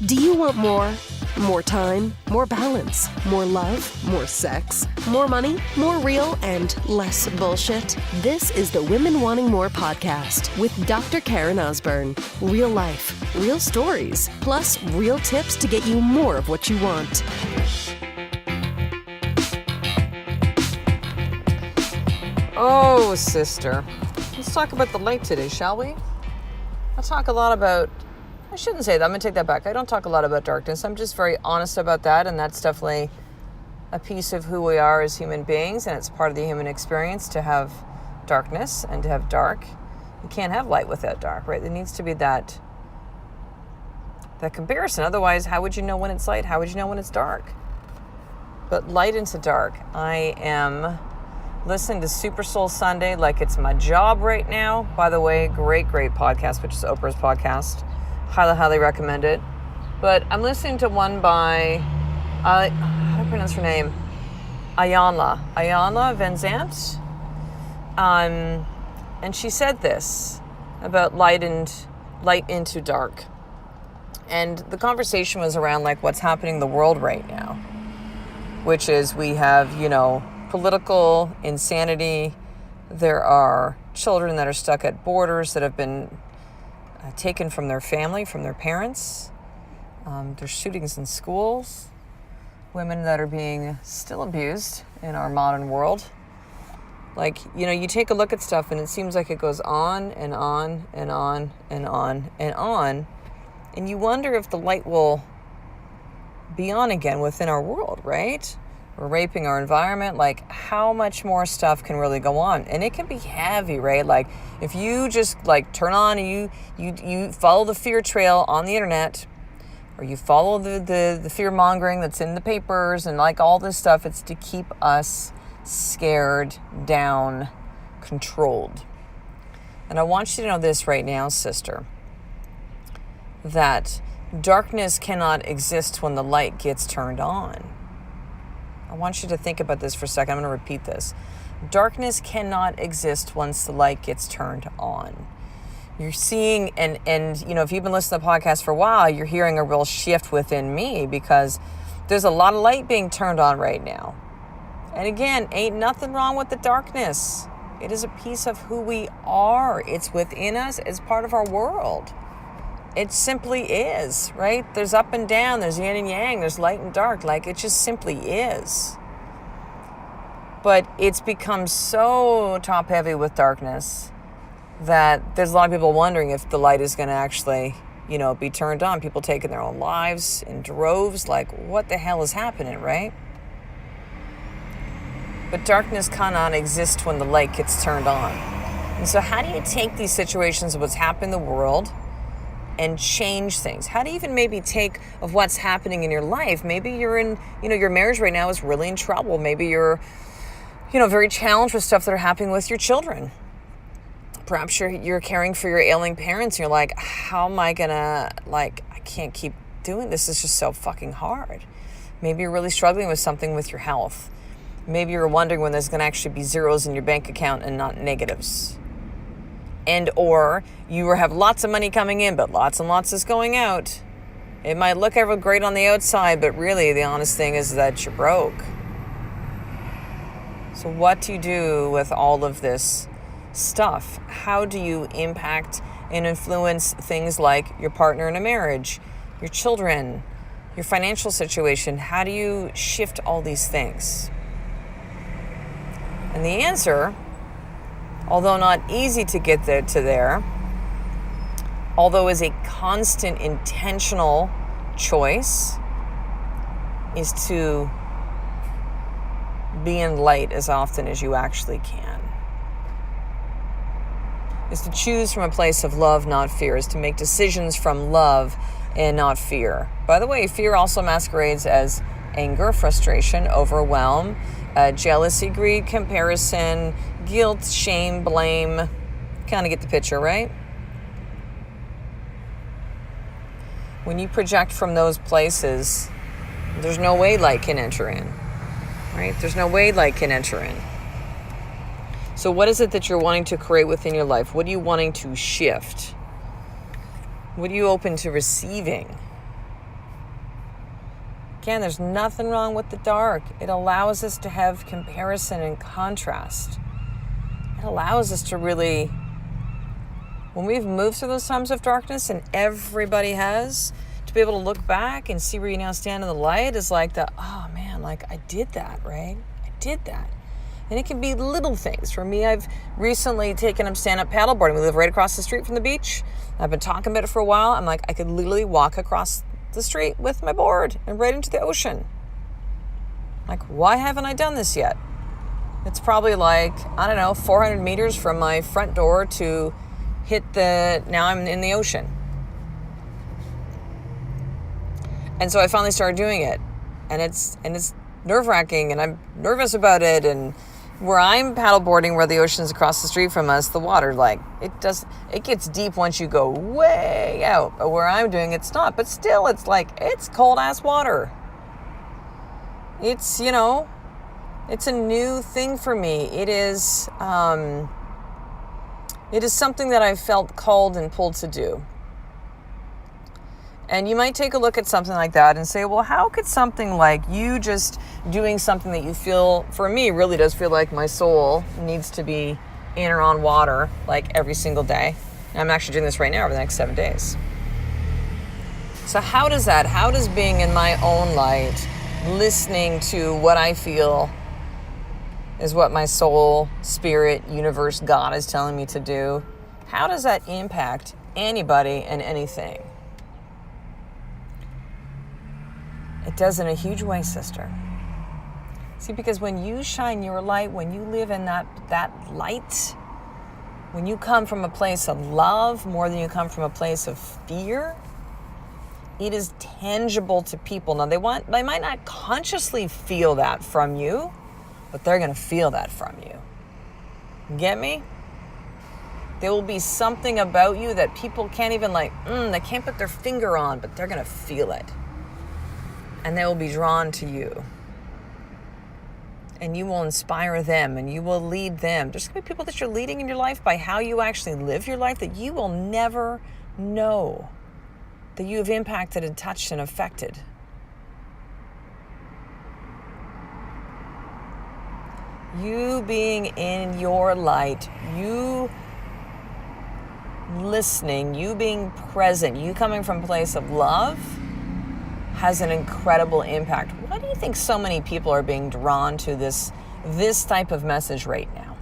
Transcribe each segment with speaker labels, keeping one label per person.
Speaker 1: Do you want more? More time, more balance, more love, more sex, more money, more real, and less bullshit? This is the Women Wanting More podcast with Dr. Karen Osborne. Real life, real stories, plus real tips to get you more of what you want.
Speaker 2: Oh, sister. Let's talk about the light today, shall we? I'll talk a lot about... I shouldn't say that. I'm going to take that back. I don't talk a lot about darkness. I'm just very honest about that, and that's definitely a piece of who we are as human beings, and it's part of the human experience to have darkness and to have dark. You can't have light without dark, right? There needs to be that comparison. Otherwise, how would you know when it's light? How would you know when it's dark? But light into dark. I am listening to Super Soul Sunday like it's my job right now. By the way, great podcast, which is Oprah's podcast. Highly recommend it. But I'm listening to one by, how do I pronounce her name? Iyanla Vanzant. And she said this about light into dark. And the conversation was around like what's happening in the world right now, which is we have, political insanity. There are children that are stuck at borders that have been taken from their family, from their parents. There's shootings in schools. Women that are being still abused in our modern world. Like, you take a look at stuff and it seems like it goes on and on and on and on and on. And you wonder if the light will be on again within our world, right? We're raping our environment. Like, how much more stuff can really go on? And it can be heavy, right? Like, if you just turn on and you follow the fear trail on the internet, or you follow the fear mongering that's in the papers and all this stuff, it's to keep us scared, down, controlled. And I want you to know this right now, sister, that darkness cannot exist when the light gets turned on. I want you to think about this for a second. I'm going to repeat this. Darkness cannot exist once the light gets turned on. You're seeing, and if you've been listening to the podcast for a while, you're hearing a real shift within me because there's a lot of light being turned on right now. And again, ain't nothing wrong with the darkness. It is a piece of who we are. It's within us. It's part of our world. It simply is, right? There's up and down, there's yin and yang, there's light and dark. It just simply is. But it's become so top heavy with darkness that there's a lot of people wondering if the light is going to actually, be turned on. People taking their own lives in droves. What the hell is happening, right? But darkness cannot exist when the light gets turned on. And so how do you take these situations of what's happening in the world and change things? How do you even maybe take of what's happening in your life? Maybe you're in, your marriage right now is really in trouble. Maybe you're, very challenged with stuff that are happening with your children. Perhaps you're caring for your ailing parents. And you're like, how am I gonna, I can't keep doing this. It's just so fucking hard. Maybe you're really struggling with something with your health. Maybe you're wondering when there's gonna actually be zeros in your bank account and not negatives. And or you have lots of money coming in, but lots and lots is going out. It might look ever great on the outside, but really the honest thing is that you're broke. So what do you do with all of this stuff? How do you impact and influence things like your partner in a marriage, your children, your financial situation? How do you shift all these things? And the answer, although not easy to get there, although is a constant intentional choice, is to be in light as often as you actually can. Is to choose from a place of love, not fear. Is to make decisions from love and not fear. By the way, fear also masquerades as anger, frustration, overwhelm, jealousy, greed, comparison, guilt, shame, blame. Kind of get the picture, right? When you project from those places, there's no way light can enter in, right? There's no way light can enter in. So what is it that you're wanting to create within your life? What are you wanting to shift? What are you open to receiving? Again, there's nothing wrong with the dark. It allows us to have comparison and contrast. It allows us to really, when we've moved through those times of darkness, and everybody has, to be able to look back and see where you now stand in the light is like oh man, like I did that, right? I did that. And it can be little things. For me, I've recently taken up stand-up paddleboarding. We live right across the street from the beach. I've been talking about it for a while. I'm like, I could literally walk across the street with my board and right into the ocean. Like, why haven't I done this yet? It's probably like, I don't know, 400 meters from my front door to hit now I'm in the ocean. And so I finally started doing it. And it's nerve-wracking, and I'm nervous about it. And where I'm paddleboarding, where the ocean's across the street from us, the water, like, it gets deep once you go way out. But where I'm doing, it's not. But still, it's like, it's cold-ass water. It's, it's a new thing for me. It is something that I felt called and pulled to do. And you might take a look at something like that and say, well, how could something like you just doing something that you feel, for me, really does feel like my soul needs to be in or on water like every single day. And I'm actually doing this right now over the next 7 days. So how does being in my own light, listening to what I feel is what my soul, spirit, universe, God is telling me to do, how does that impact anybody and anything? It does in a huge way, sister. See, because when you shine your light, when you live in that light, when you come from a place of love more than you come from a place of fear, it is tangible to people. Now, they might not consciously feel that from you, but they're going to feel that from you. Get me? There will be something about you that people can't even they can't put their finger on, but they're going to feel it. And they will be drawn to you. And you will inspire them, and you will lead them. There's going to be people that you're leading in your life by how you actually live your life that you will never know that you have impacted and touched and affected. You being in your light, you listening, you being present, you coming from a place of love has an incredible impact. Why do you think so many people are being drawn to this type of message right now?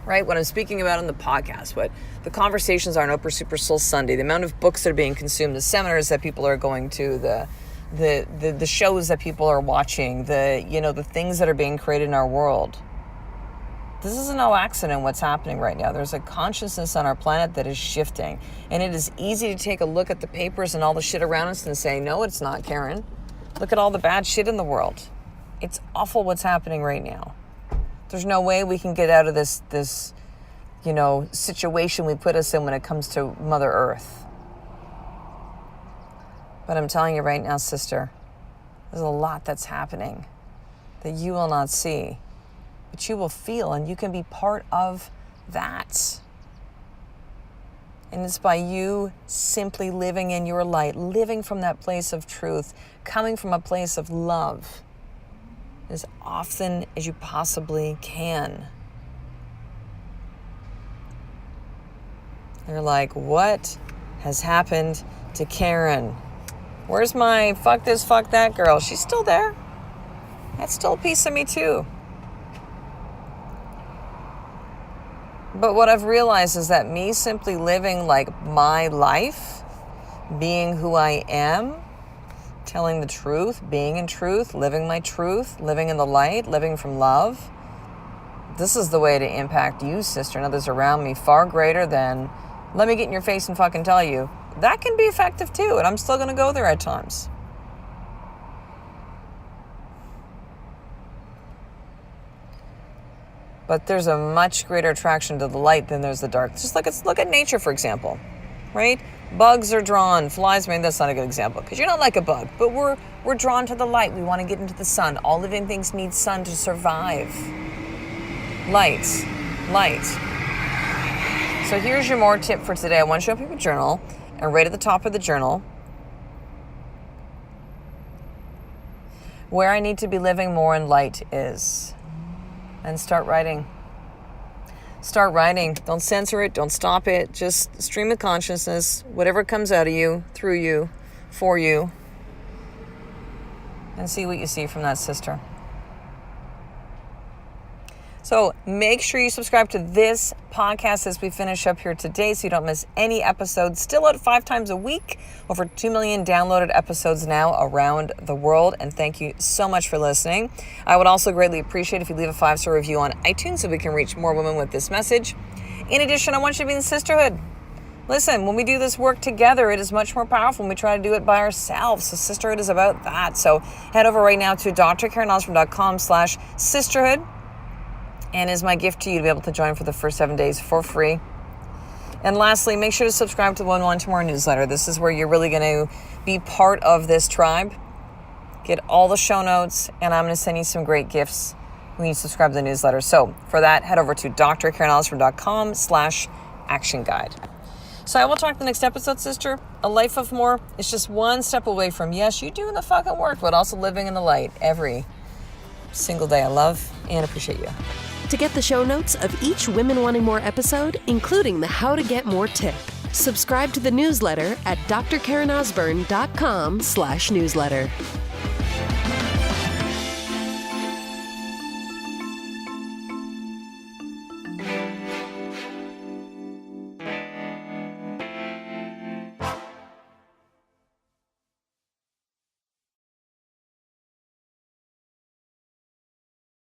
Speaker 2: Right? What I'm speaking about on the podcast, what the conversations are on Oprah Super Soul Sunday, the amount of books that are being consumed, the seminars that people are going to, the shows that people are watching, the things that are being created in our world. This is no accident what's happening right now. There's a consciousness on our planet that is shifting. And it is easy to take a look at the papers and all the shit around us and say, no, it's not, Karen. Look at all the bad shit in the world. It's awful what's happening right now. There's no way we can get out of this situation we put us in when it comes to Mother Earth. But I'm telling you right now, sister, there's a lot that's happening that you will not see, but you will feel, and you can be part of that. And it's by you simply living in your light, living from that place of truth, coming from a place of love as often as you possibly can. They're like, what has happened to Karen? Where's my fuck this, fuck that girl? She's still there. That's still a piece of me too. But what I've realized is that me simply living like my life, being who I am, telling the truth, being in truth, living my truth, living in the light, living from love, this is the way to impact you, sister, and others around me far greater than, let me get in your face and fucking tell you. That can be effective too, and I'm still going to go there at times. But there's a much greater attraction to the light than there's the dark. Just look at nature, for example, right? Bugs are drawn, flies, maybe that's not a good example because you're not like a bug, but we're drawn to the light. We want to get into the sun. All living things need sun to survive. Light. So here's your more tip for today. I want you to open your journal, and right at the top of the journal, where I need to be living more in light is. And start writing. Start writing. Don't censor it. Don't stop it. Just stream of consciousness. Whatever comes out of you, through you, for you. And see what you see from that, sister. So make sure you subscribe to this podcast as we finish up here today so you don't miss any episodes. Still out 5 times a week. Over 2 million downloaded episodes now around the world. And thank you so much for listening. I would also greatly appreciate if you leave a 5-star review on iTunes so we can reach more women with this message. In addition, I want you to be in sisterhood. Listen, when we do this work together, it is much more powerful when we try to do it by ourselves. So sisterhood is about that. So head over right now to drkarenosborn.com/sisterhood. And is my gift to you to be able to join for the first 7 days for free. And lastly, make sure to subscribe to the Women Wanting More newsletter. This is where you're really going to be part of this tribe. Get all the show notes, and I'm going to send you some great gifts when you subscribe to the newsletter. So for that, head over to drkarenosborn.com/action guide. So I will talk the next episode, sister. A life of more is just one step away from, yes, you doing the fucking work, but also living in the light every single day. I love and appreciate you.
Speaker 1: To get the show notes of each Women Wanting More episode, including the How to Get More tip, subscribe to the newsletter at drkarenosborn.com/newsletter.